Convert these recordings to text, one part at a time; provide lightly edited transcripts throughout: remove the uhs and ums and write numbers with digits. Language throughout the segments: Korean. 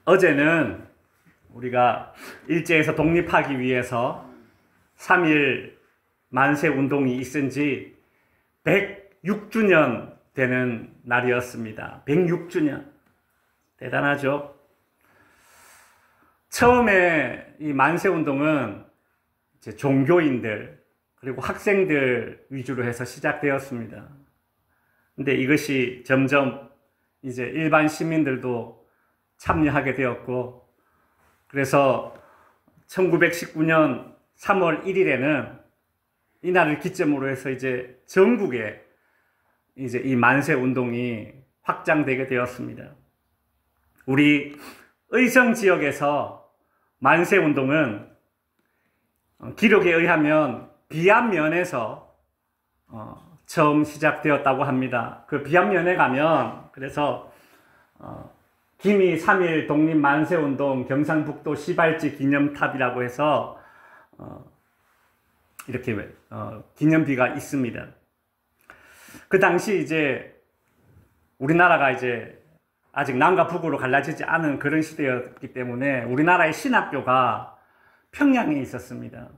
어제는 우리가 일제에서 독립하기 위해서 3.1 만세 운동이 있은 지 106주년 되는 날이었습니다. 106주년. 대단하죠? 처음에 이 만세 운동은 이제 종교인들 그리고 학생들 위주로 해서 시작되었습니다. 근데 이것이 점점 이제 일반 시민들도 참여하게 되었고, 그래서 1919년 3월 1일에는 이날을 기점으로 해서 이제 전국에 이제 이 만세 운동이 확장되게 되었습니다. 우리 의성 지역에서 만세 운동은 기록에 의하면 비안면에서 처음 시작되었다고 합니다. 그 비안면에 가면 그래서 기미 3.1 독립 만세 운동 경상북도 시발지 기념탑이라고 해서 이렇게 기념비가 있습니다. 그 당시 이제 우리나라가 이제 아직 남과 북으로 갈라지지 않은 그런 시대였기 때문에 우리나라의 신학교가 평양에 있었습니다.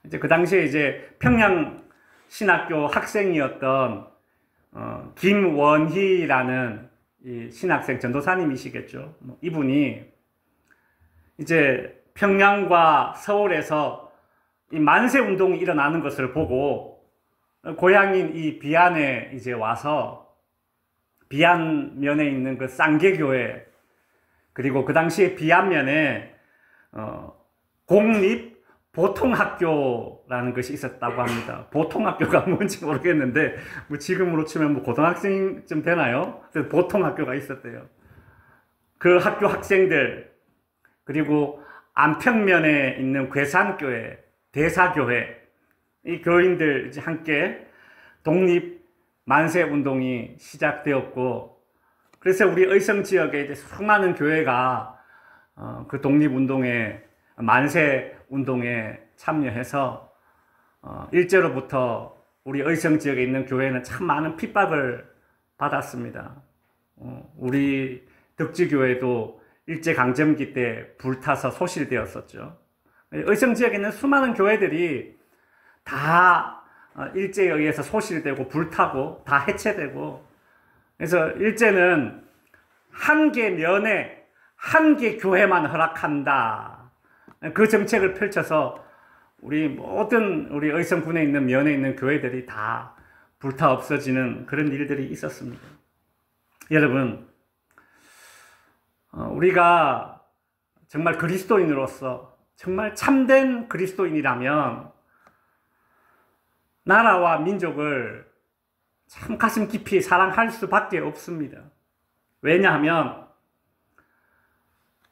이제 그 당시에 이제 평양 신학교 학생이었던 김원희라는 이 신학생 전도사님이시겠죠. 이분이 이제 평양과 서울에서 이 만세 운동이 일어나는 것을 보고 고향인 이 비안에 이제 와서 비안면에 있는 그 쌍계교회, 그리고 그 당시에 비안면에 공립 보통학교라는 것이 있었다고 합니다. 보통학교가 뭔지 모르겠는데 뭐 지금으로 치면 뭐 고등학생쯤 되나요? 보통학교가 있었대요. 그 학교 학생들, 그리고 안평면에 있는 괴산교회, 대사교회, 이 교인들 이제 함께 독립 만세 운동이 시작되었고, 그래서 우리 의성 지역에 이제 수많은 교회가 그 독립 운동에, 만세 운동에 참여해서 일제로부터 우리 의성 지역에 있는 교회는 참 많은 핍박을 받았습니다. 우리 덕지교회도 일제강점기 때 불타서 소실되었었죠. 의성 지역에 있는 수많은 교회들이 다 일제에 의해서 소실되고 불타고 다 해체되고, 그래서 일제는 한 개 면에 한 개 교회만 허락한다, 그 정책을 펼쳐서 우리 모든 우리 의성군에 있는 면에 있는 교회들이 다 불타 없어지는 그런 일들이 있었습니다. 여러분, 우리가 정말 그리스도인으로서 정말 참된 그리스도인이라면 나라와 민족을 참 가슴 깊이 사랑할 수밖에 없습니다. 왜냐하면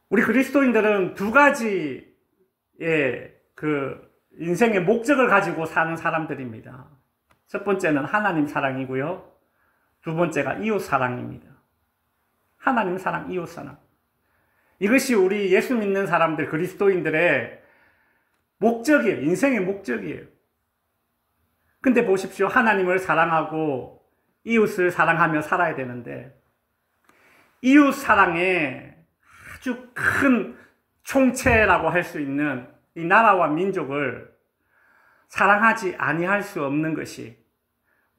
우리 그리스도인들은 두 가지의 그 인생의 목적을 가지고 사는 사람들입니다. 첫 번째는 하나님 사랑이고요. 두 번째가 이웃 사랑입니다. 하나님 사랑, 이웃 사랑. 이것이 우리 예수 믿는 사람들, 그리스도인들의 목적이에요. 인생의 목적이에요. 근데 보십시오. 하나님을 사랑하고 이웃을 사랑하며 살아야 되는데, 이웃 사랑의 아주 큰 총체라고 할 수 있는 이 나라와 민족을 사랑하지 아니할 수 없는 것이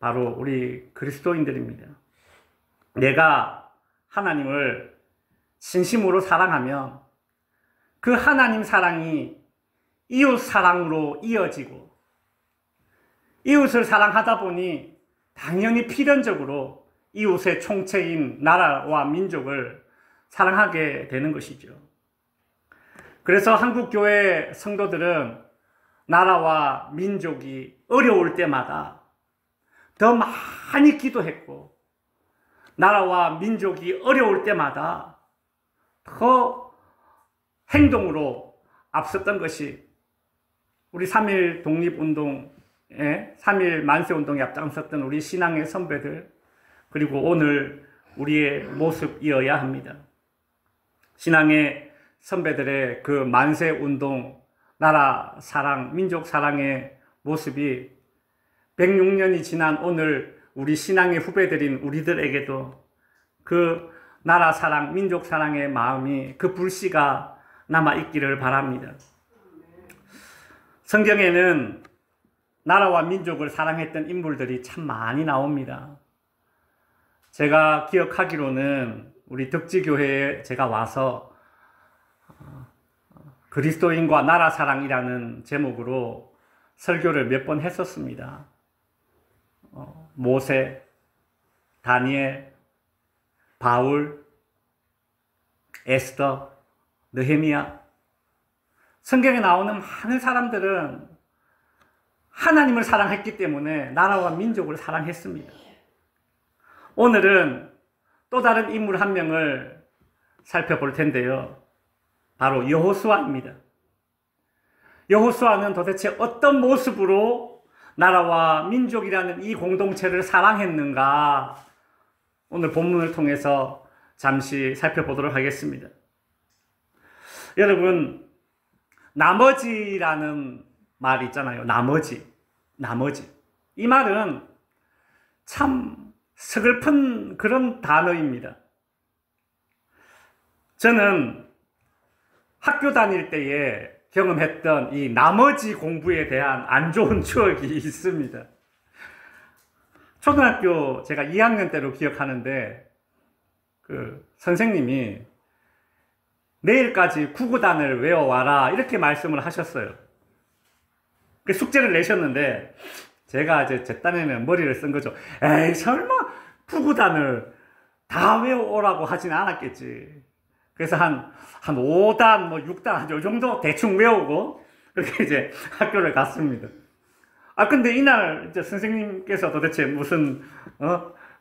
바로 우리 그리스도인들입니다. 내가 하나님을 진심으로 사랑하면 그 하나님 사랑이 이웃 사랑으로 이어지고, 이웃을 사랑하다 보니 당연히 필연적으로 이웃의 총체인 나라와 민족을 사랑하게 되는 것이죠. 그래서 한국교회 성도들은 나라와 민족이 어려울 때마다 더 많이 기도했고, 나라와 민족이 어려울 때마다 더 행동으로 앞섰던 것이 우리 3.1 독립운동에, 3.1 만세운동에 앞장섰던 우리 신앙의 선배들, 그리고 오늘 우리의 모습이어야 합니다. 신앙의 선배들의 그 만세운동, 나라 사랑, 민족 사랑의 모습이 106년이 지난 오늘 우리 신앙의 후배들인 우리들에게도 그 나라 사랑, 민족 사랑의 마음이 그 불씨가 남아 있기를 바랍니다. 성경에는 나라와 민족을 사랑했던 인물들이 참 많이 나옵니다. 제가 기억하기로는 우리 덕지교회에 제가 와서 그리스도인과 나라 사랑이라는 제목으로 설교를 몇 번 했었습니다. 모세, 다니엘, 바울, 에스더, 느헤미야. 성경에 나오는 많은 사람들은 하나님을 사랑했기 때문에 나라와 민족을 사랑했습니다. 오늘은 또 다른 인물 한 명을 살펴볼 텐데요. 바로 여호수아입니다. 여호수아는 도대체 어떤 모습으로 나라와 민족이라는 이 공동체를 사랑했는가? 오늘 본문을 통해서 잠시 살펴보도록 하겠습니다. 여러분, 나머지라는 말 있잖아요. 나머지. 이 말은 참 서글픈 그런 단어입니다. 저는 학교 다닐 때에 경험했던 이 나머지 공부에 대한 안 좋은 추억이 있습니다. 초등학교 제가 2학년 때로 기억하는데 그 선생님이 내일까지 구구단을 외워와라 이렇게 말씀을 하셨어요. 그 숙제를 내셨는데 제가 이제 제 딴에는 머리를 쓴 거죠. 에이 설마 구구단을 다 외워오라고 하진 않았겠지. 그래서 한 5단, 6단, 요 정도 대충 외우고, 그렇게 이제 학교를 갔습니다. 근데 이날 이제 선생님께서 도대체 무슨,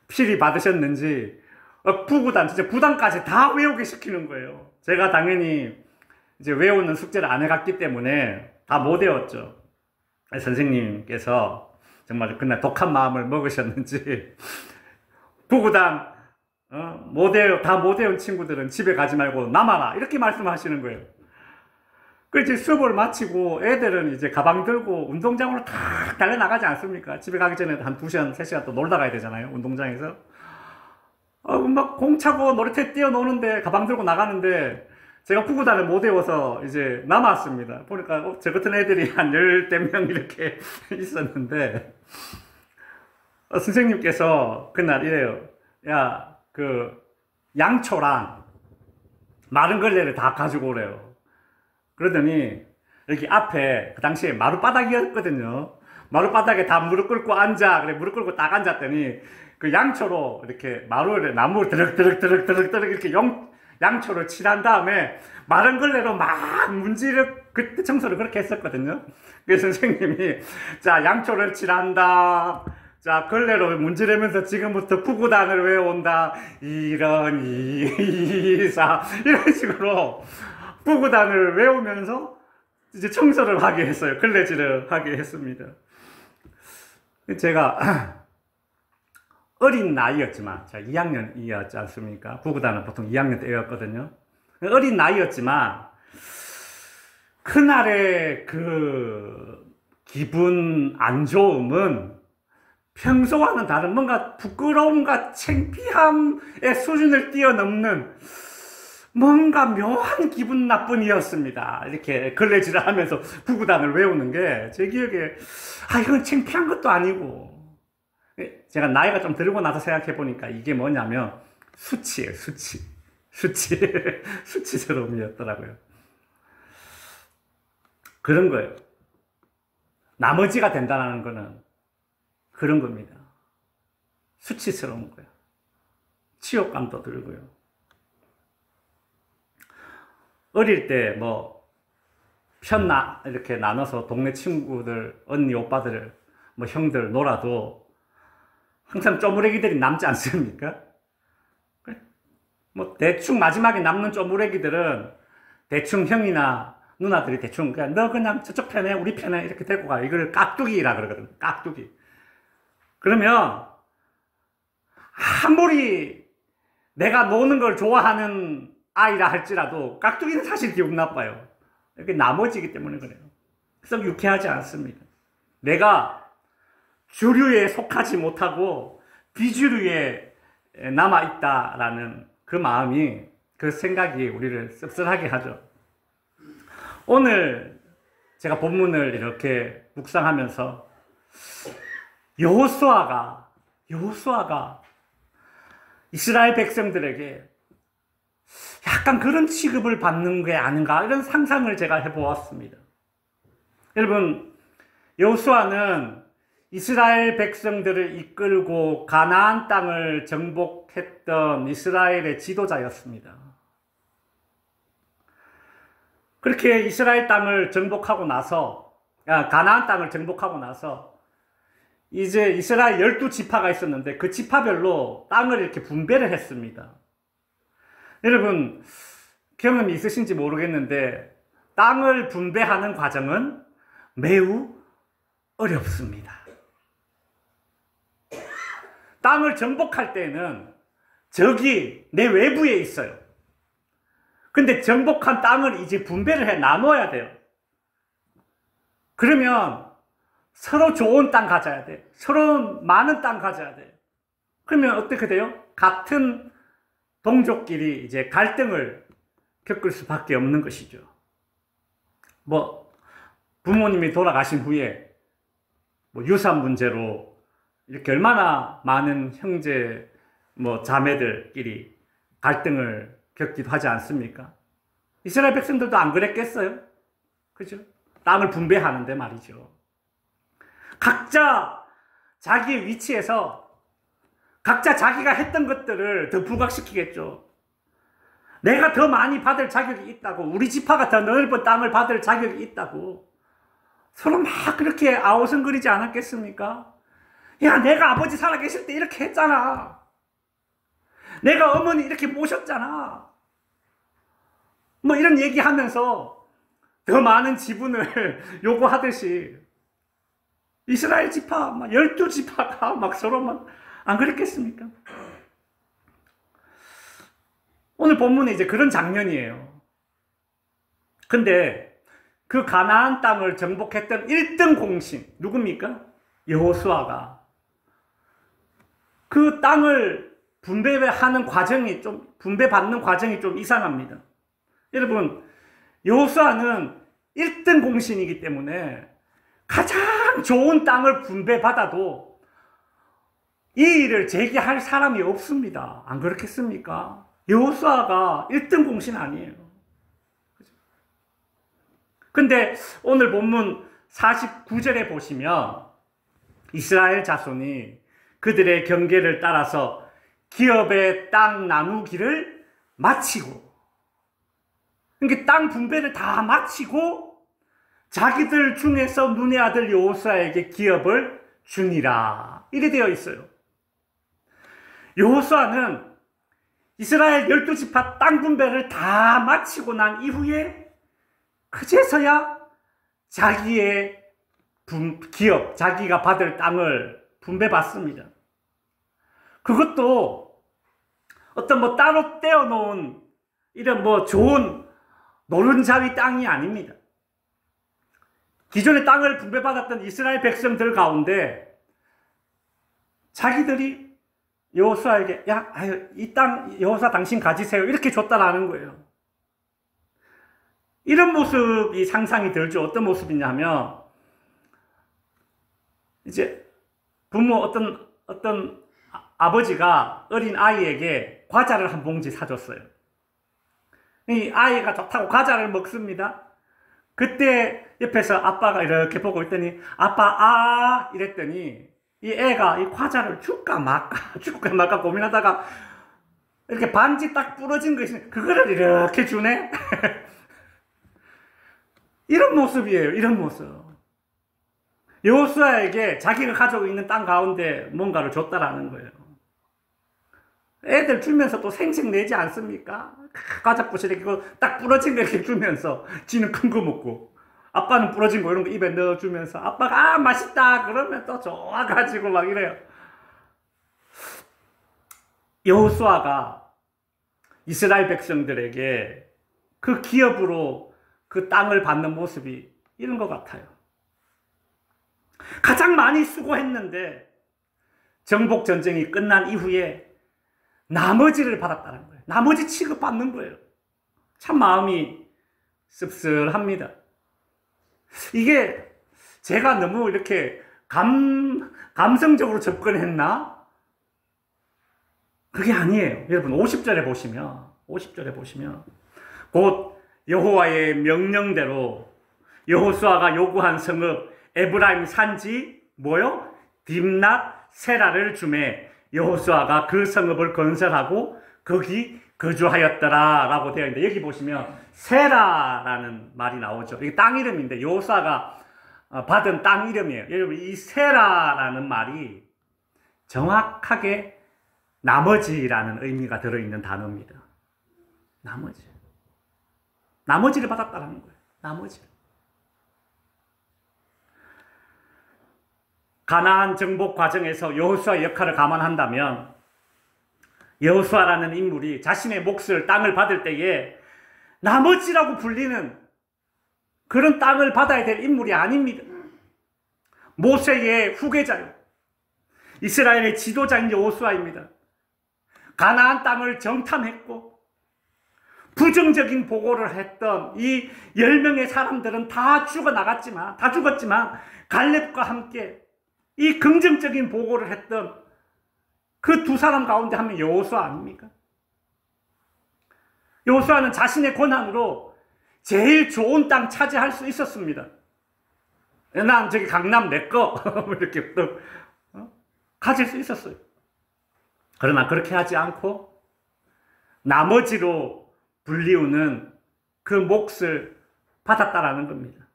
필히 받으셨는지, 9구단, 진짜 9단까지 다 외우게 시키는 거예요. 제가 당연히 이제 외우는 숙제를 안 해갔기 때문에 다 못 외웠죠. 선생님께서 정말 그날 독한 마음을 먹으셨는지, 9구단, 다 못 외운 친구들은 집에 가지 말고 남아라. 이렇게 말씀하시는 거예요. 그래서 수업을 마치고 애들은 이제 가방 들고 운동장으로 탁 달려나가지 않습니까? 집에 가기 전에 한 2시간, 3시간 또 놀다 가야 되잖아요. 운동장에서. 막 공 차고 놀이터에 뛰어노는데 가방 들고 나가는데 제가 구구단을 못 외워서 이제 남았습니다. 보니까 저 같은 애들이 한 10명 이렇게 있었는데 선생님께서 그날 이래요. 야, 양초랑 마른 걸레를 다 가지고 오래요. 그러더니 여기 앞에 그 당시에 마룻바닥이었거든요. 마룻바닥에 다 무릎 꿇고 앉아. 그래 무릎 꿇고 딱 앉았더니 그 양초로 이렇게 나무를 드럭드럭 이렇게 양초를 칠한 다음에 마른 걸레로 막 그때 청소를 그렇게 했었거든요. 그래서 선생님이 자 양초를 칠한다. 자, 걸레로 문지르면서 지금부터 구구단을 외워온다. 이런 이런 식으로 구구단을 외우면서 이제 청소를 하게 했어요. 걸레질을 하게 했습니다. 제가 어린 나이였지만, 제가 2학년이었지 않습니까? 구구단은 보통 2학년 때 외웠거든요. 어린 나이였지만, 그날의 그 기분 안 좋음은 평소와는 다른 뭔가 부끄러움과 창피함의 수준을 뛰어넘는 뭔가 묘한 기분 나쁨이었습니다. 이렇게 걸레질을 하면서 구구단을 외우는 게 제 기억에 이건 창피한 것도 아니고 제가 나이가 좀 들고 나서 생각해 보니까 이게 뭐냐면 수치예요. 수치스러움이었더라고요. 그런 거예요. 나머지가 된다는 거는 그런 겁니다. 수치스러운 거예요. 치욕감도 들고요. 어릴 때 이렇게 나눠서 동네 친구들, 언니, 오빠들, 형들 놀아도 항상 쪼무레기들이 남지 않습니까? 대충 마지막에 남는 쪼무레기들은 대충 형이나 누나들이 대충 너 그냥 저쪽 편에 우리 편에 이렇게 데리고 가. 이걸 깍두기라 그러거든. 깍두기. 그러면 아무리 내가 노는 걸 좋아하는 아이라 할지라도 깍두기는 사실 기분 나빠요. 이게 나머지이기 때문에 그래요. 그래서 유쾌하지 않습니다. 내가 주류에 속하지 못하고 비주류에 남아있다라는 그 마음이, 그 생각이 우리를 씁쓸하게 하죠. 오늘 제가 본문을 이렇게 묵상하면서 여호수아가 이스라엘 백성들에게 약간 그런 취급을 받는 게 아닌가, 이런 상상을 제가 해보았습니다. 여러분, 여호수아는 이스라엘 백성들을 이끌고 가나안 땅을 정복했던 이스라엘의 지도자였습니다. 그렇게 이스라엘 땅을 정복하고 나서, 가나안 땅을 정복하고 나서 이제 이스라엘 12지파가 있었는데 그 지파별로 땅을 이렇게 분배를 했습니다. 여러분, 경험이 있으신지 모르겠는데 땅을 분배하는 과정은 매우 어렵습니다. 땅을 정복할 때는 적이 내 외부에 있어요. 근데 정복한 땅을 이제 분배를 해 나눠야 돼요. 그러면 서로 좋은 땅 가져야 돼. 서로 많은 땅 가져야 돼. 그러면 어떻게 돼요? 같은 동족끼리 이제 갈등을 겪을 수밖에 없는 것이죠. 부모님이 돌아가신 후에 유산 문제로 이렇게 얼마나 많은 형제, 자매들끼리 갈등을 겪기도 하지 않습니까? 이스라엘 백성들도 안 그랬겠어요? 그죠? 땅을 분배하는데 말이죠. 각자 자기의 위치에서 각자 자기가 했던 것들을 더 부각시키겠죠. 내가 더 많이 받을 자격이 있다고, 우리 지파가 더 넓은 땅을 받을 자격이 있다고 서로 막 그렇게 아우성거리지 않았겠습니까? 야, 내가 아버지 살아계실 때 이렇게 했잖아. 내가 어머니 이렇게 모셨잖아. 이런 얘기하면서 더 많은 지분을 요구하듯이 이스라엘 지파, 12지파가 막 서로 안 그랬겠습니까? 오늘 본문에 이제 그런 장면이에요. 근데 그 가나안 땅을 정복했던 1등 공신, 누굽니까? 여호수아가 그 땅을 분배하는 과정이 분배받는 과정이 좀 이상합니다. 여러분, 여호수아는 1등 공신이기 때문에 가장 좋은 땅을 분배받아도 이 일을 제기할 사람이 없습니다. 안 그렇겠습니까? 여호수아가 1등 공신 아니에요. 근데 오늘 본문 49절에 보시면 이스라엘 자손이 그들의 경계를 따라서 기업의 땅 나누기를 마치고, 그러니까 땅 분배를 다 마치고 자기들 중에서 눈의 아들 여호수아에게 기업을 주니라, 이래 되어 있어요. 여호수아는 이스라엘 12지파 땅 분배를 다 마치고 난 이후에 그제서야 자기의 기업, 자기가 받을 땅을 분배받습니다. 그것도 어떤 따로 떼어놓은 이런 좋은 노른자위 땅이 아닙니다. 기존의 땅을 분배받았던 이스라엘 백성들 가운데 자기들이 여호수아에게 이 땅 여호수아 당신 가지세요, 이렇게 줬다라는 거예요. 이런 모습이 상상이 들죠. 어떤 모습이냐면 이제 어떤 아버지가 어린 아이에게 과자를 한 봉지 사줬어요. 이 아이가 좋다고 과자를 먹습니다. 그때 옆에서 아빠가 이렇게 보고 있더니 아빠 이랬더니 이 애가 이 과자를 줄까 말까 고민하다가 이렇게 반지 딱 부러진 것이 그거를 이렇게 주네. 이런 모습이에요. 이런 모습. 여호수아에게 자기가 가지고 있는 땅 가운데 뭔가를 줬다라는 거예요. 애들 주면서 또 생색내지 않습니까? 과자 부시래 딱 부러진 거 이렇게 주면서 지는 큰 거 먹고, 아빠는 부러진 거 이런 거 입에 넣어주면서 아빠가 맛있다 그러면 또 좋아가지고 막 이래요. 여호수아가 이스라엘 백성들에게 그 기업으로 그 땅을 받는 모습이 이런 것 같아요. 가장 많이 수고했는데 정복 전쟁이 끝난 이후에 나머지를 받았다는 거예요. 나머지 취급받는 거예요. 참 마음이 씁쓸합니다. 이게 제가 너무 이렇게 감성적으로 접근했나? 그게 아니에요. 여러분 50절에 보시면 곧 여호와의 명령대로 여호수아가 요구한 성읍 에브라임 산지 뭐요? 딥낫 세라를 주매 여호수아가 그 성읍을 건설하고 거기 거주하였더라 라고 되어 있는데, 여기 보시면 세라라는 말이 나오죠. 이게 땅 이름인데 여호수아가 받은 땅 이름이에요. 여러분 이 세라라는 말이 정확하게 나머지라는 의미가 들어있는 단어입니다. 나머지를 받았다는 거예요. 나머지를. 가나안 정복 과정에서 여호수아의 역할을 감안한다면 여호수아라는 인물이 자신의 몫을 땅을 받을 때에 나머지라고 불리는 그런 땅을 받아야 될 인물이 아닙니다. 모세의 후계자요. 이스라엘의 지도자인 여호수아입니다. 가나안 땅을 정탐했고 부정적인 보고를 했던 이 10명의 사람들은 다 죽었지만 갈렙과 함께 이 긍정적인 보고를 했던 그 두 사람 가운데 한 명 여호수아 아닙니까? 여호수아는 자신의 권한으로 제일 좋은 땅 차지할 수 있었습니다. 난 저기 강남 내 거 이렇게 또 가질 수 있었어요. 그러나 그렇게 하지 않고 나머지로 불리우는 그 몫을 받았다라는 겁니다.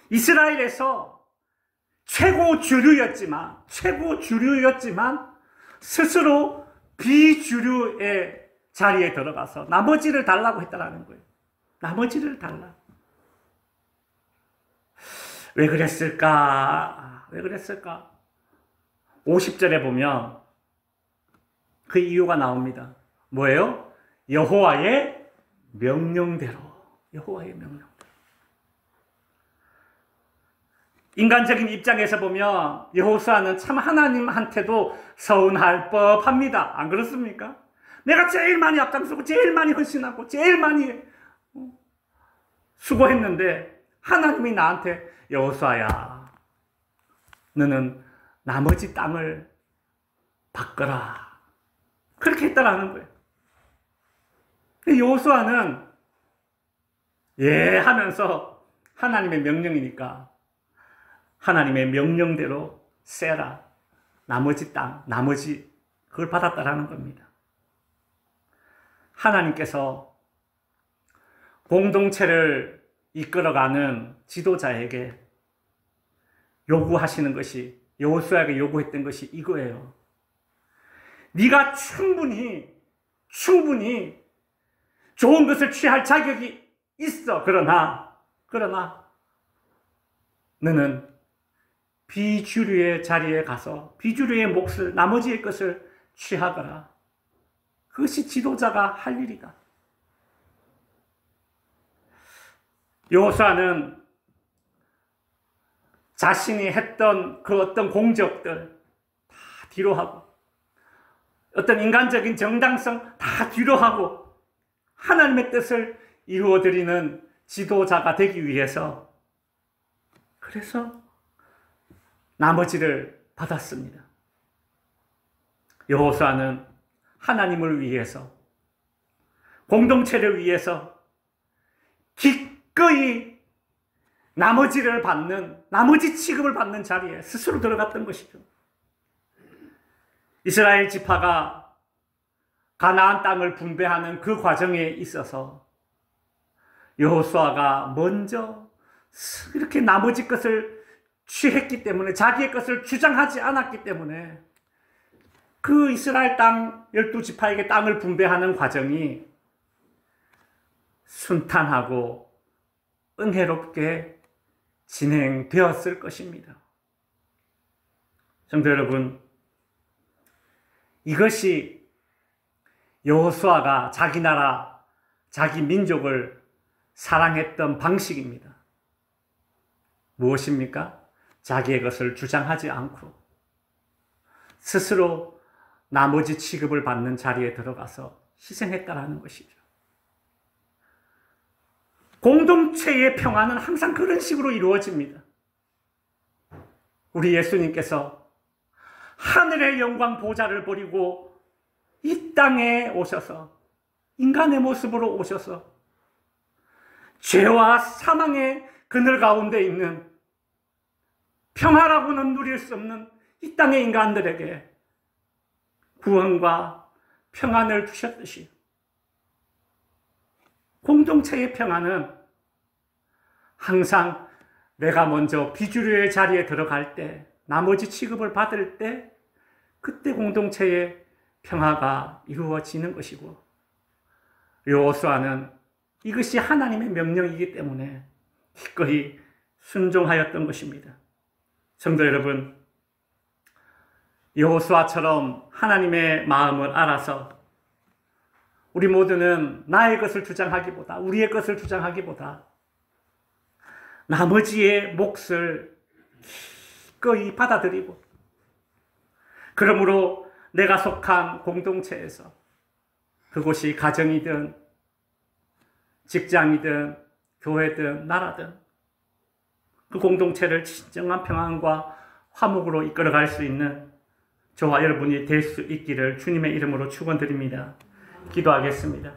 이스라엘에서 최고 주류였지만 스스로 비주류의 자리에 들어가서 나머지를 달라고 했다라는 거예요. 나머지를 달라. 왜 그랬을까? 50절에 보면 그 이유가 나옵니다. 뭐예요? 여호와의 명령대로. 인간적인 입장에서 보면 여호수아는 참 하나님한테도 서운할 법합니다. 안 그렇습니까? 내가 제일 많이 앞장서고 제일 많이 헌신하고 제일 많이 수고했는데 하나님이 나한테 여호수아야, 너는 나머지 땅을 바꿔라, 그렇게 했다라는 거예요. 여호수아는 예 하면서 하나님의 명령이니까 하나님의 명령대로 세라, 나머지 땅, 그걸 받았다라는 겁니다. 하나님께서 공동체를 이끌어가는 지도자에게 요구하시는 것이, 여호수아에게 요구했던 것이 이거예요. 네가 충분히 좋은 것을 취할 자격이 있어. 그러나 너는 비주류의 자리에 가서 비주류의 몫을, 나머지의 것을 취하거라. 그것이 지도자가 할 일이다. 여호수아는 자신이 했던 그 어떤 공적들 다 뒤로 하고, 어떤 인간적인 정당성 다 뒤로 하고 하나님의 뜻을 이루어드리는 지도자가 되기 위해서, 그래서 나머지를 받았습니다. 여호수아는 하나님을 위해서, 공동체를 위해서 기꺼이 나머지를 받는, 나머지 취급을 받는 자리에 스스로 들어갔던 것이죠. 이스라엘 지파가 가나안 땅을 분배하는 그 과정에 있어서 여호수아가 먼저 이렇게 나머지 것을 취했기 때문에, 자기의 것을 주장하지 않았기 때문에 그 이스라엘 땅 12지파에게 땅을 분배하는 과정이 순탄하고 은혜롭게 진행되었을 것입니다. 성도 여러분, 이것이 여호수아가 자기 나라, 자기 민족을 사랑했던 방식입니다. 무엇입니까? 자기의 것을 주장하지 않고 스스로 나머지 취급을 받는 자리에 들어가서 희생했다라는 것이죠. 공동체의 평화는 항상 그런 식으로 이루어집니다. 우리 예수님께서 하늘의 영광 보좌를 버리고 이 땅에 오셔서 인간의 모습으로 오셔서 죄와 사망의 그늘 가운데 있는 평화라고는 누릴 수 없는 이 땅의 인간들에게 구원과 평안을 주셨듯이 공동체의 평안은 항상 내가 먼저 비주류의 자리에 들어갈 때, 나머지 취급을 받을 때, 그때 공동체의 평화가 이루어지는 것이고, 여호수아는 이것이 하나님의 명령이기 때문에 기꺼이 순종하였던 것입니다. 성도 여러분, 여호수아처럼 하나님의 마음을 알아서 우리 모두는 나의 것을 주장하기보다, 우리의 것을 주장하기보다 나머지의 몫을 기꺼이 받아들이고, 그러므로 내가 속한 공동체에서, 그곳이 가정이든 직장이든 교회든 나라든, 그 공동체를 진정한 평안과 화목으로 이끌어갈 수 있는 저와 여러분이 될 수 있기를 주님의 이름으로 축원드립니다. 기도하겠습니다.